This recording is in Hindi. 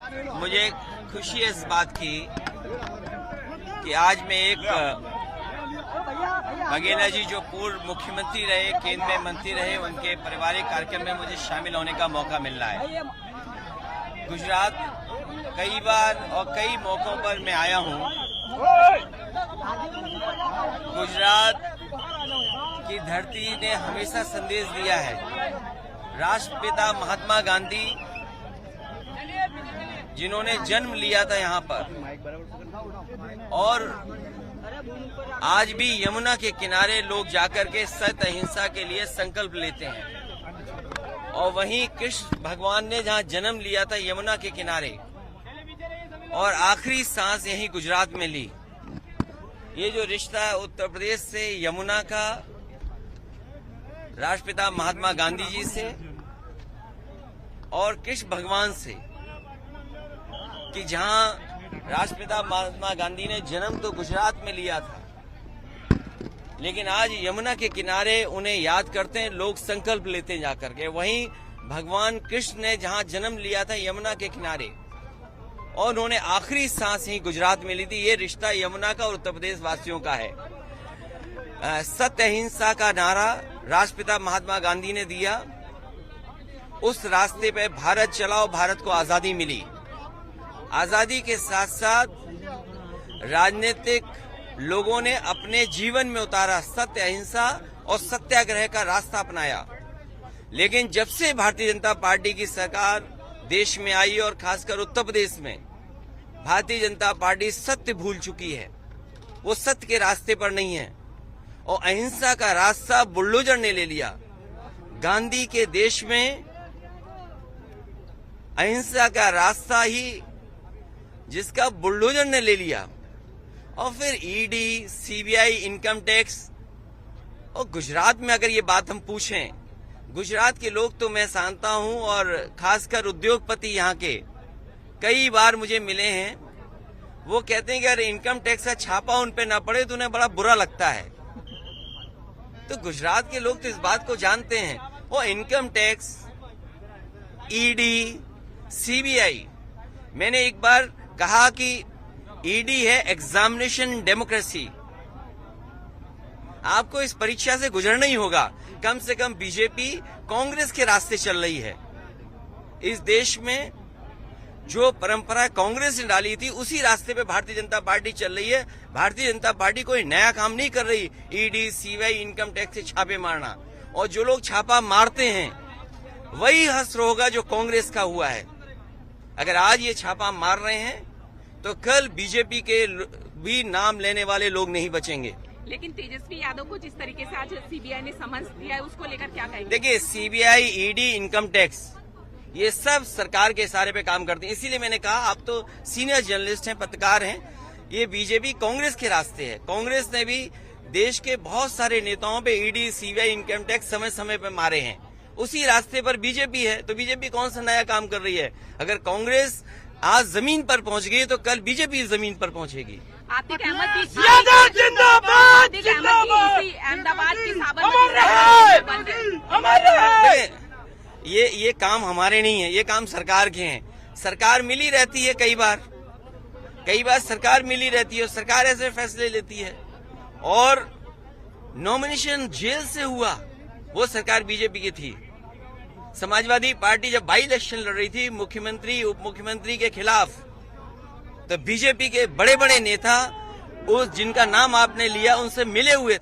मुझे खुशी है इस बात की कि आज मैं एक बघेला जी जो पूर्व मुख्यमंत्री रहे, केंद्र में मंत्री रहे, उनके पारिवारिक कार्यक्रम में मुझे शामिल होने का मौका मिल रहा है। गुजरात कई बार और कई मौकों पर मैं आया हूं। गुजरात की धरती ने हमेशा संदेश दिया है। राष्ट्रपिता महात्मा गांधी जिन्होंने जन्म लिया था यहाँ पर, और आज भी यमुना के किनारे लोग जाकर के सत्य अहिंसा के लिए संकल्प लेते हैं। और वहीं कृष्ण भगवान ने जहाँ जन्म लिया था यमुना के किनारे, और आखिरी सांस यहीं गुजरात में ली। ये जो रिश्ता है उत्तर प्रदेश से यमुना का, राष्ट्रपिता महात्मा गांधी जी से और कृष्ण भगवान से, कि जहां राष्ट्रपिता महात्मा गांधी ने जन्म तो गुजरात में लिया था, लेकिन आज यमुना के किनारे उन्हें याद करते हैं लोग, संकल्प लेते हैं जाकर के। वहीं भगवान कृष्ण ने जहां जन्म लिया था यमुना के किनारे, और उन्होंने आखिरी सांस ही गुजरात में ली थी। ये रिश्ता यमुना का और उत्तर प्रदेश वासियों का है। सत्य अहिंसा का नारा राष्ट्रपिता महात्मा गांधी ने दिया, उस रास्ते पे भारत चला और भारत को आजादी मिली। आजादी के साथ साथ राजनीतिक लोगों ने अपने जीवन में उतारा सत्य अहिंसा और सत्याग्रह का रास्ता अपनाया। लेकिन जब से भारतीय जनता पार्टी की सरकार देश में आई, और खासकर उत्तर प्रदेश में, भारतीय जनता पार्टी सत्य भूल चुकी है। वो सत्य के रास्ते पर नहीं है, और अहिंसा का रास्ता बुलडोजर ने ले लिया। गांधी के देश में अहिंसा का रास्ता ही जिसका बुलडोजर ने ले लिया, और फिर ईडी, सीबीआई, इनकम टैक्स। और गुजरात में अगर ये बात हम पूछें, गुजरात के लोग तो मैं जानता हूं, और खासकर उद्योगपति यहाँ के कई बार मुझे मिले हैं, वो कहते हैं कि अगर इनकम टैक्स का छापा उन पे ना पड़े तो उन्हें बड़ा बुरा लगता है। तो गुजरात के लोग तो इस बात को जानते हैं। वो इनकम टैक्स, ईडी, सीबीआई, मैंने एक बार कहा कि ईडी है एग्जामिनेशन डेमोक्रेसी। आपको इस परीक्षा से गुजरना ही होगा। कम से कम बीजेपी कांग्रेस के रास्ते चल रही है। इस देश में जो परंपरा कांग्रेस ने डाली थी, उसी रास्ते पे भारतीय जनता पार्टी चल रही है। भारतीय जनता पार्टी कोई नया काम नहीं कर रही। ईडी, सीबीआई, इनकम टैक्स से छापे मारना, और जो लोग छापा मारते हैं वही हश्र होगा जो कांग्रेस का हुआ है। अगर आज ये छापा मार रहे हैं तो कल बीजेपी के भी नाम लेने वाले लोग नहीं बचेंगे। लेकिन तेजस्वी यादव को जिस तरीके से आज सीबीआई ने समन्स दिया है, उसको लेकर क्या कहेंगे? देखिए, सीबीआई, ईडी, इनकम टैक्स, ये सब सरकार के इशारे पे काम करते हैं। इसीलिए मैंने कहा, आप तो सीनियर जर्नलिस्ट हैं, पत्रकार हैं, ये बीजेपी कांग्रेस के रास्ते है। कांग्रेस ने भी देश के बहुत सारे नेताओं पे ईडी, सीबीआई, इनकम टैक्स समय समय पे मारे हैं। उसी रास्ते पर बीजेपी है। तो बीजेपी कौन सा नया काम कर रही है? अगर कांग्रेस आज जमीन पर पहुंच गई तो कल बीजेपी जमीन पर पहुंचेगी। आतिक अहमद की अहमदाबाद की साबरमती, ये काम हमारे नहीं है, ये काम सरकार के हैं। सरकार मिली रहती है, कई बार सरकार मिली रहती है, और सरकार ऐसे फैसले लेती है। और नॉमिनेशन जेल से हुआ, वो सरकार बीजेपी की थी। समाजवादी पार्टी जब बाई इलेक्शन लड़ रही थी मुख्यमंत्री, उप मुख्यमंत्री के खिलाफ, तो बीजेपी के बड़े बड़े नेता, उस जिनका नाम आपने लिया, उनसे मिले हुए थे।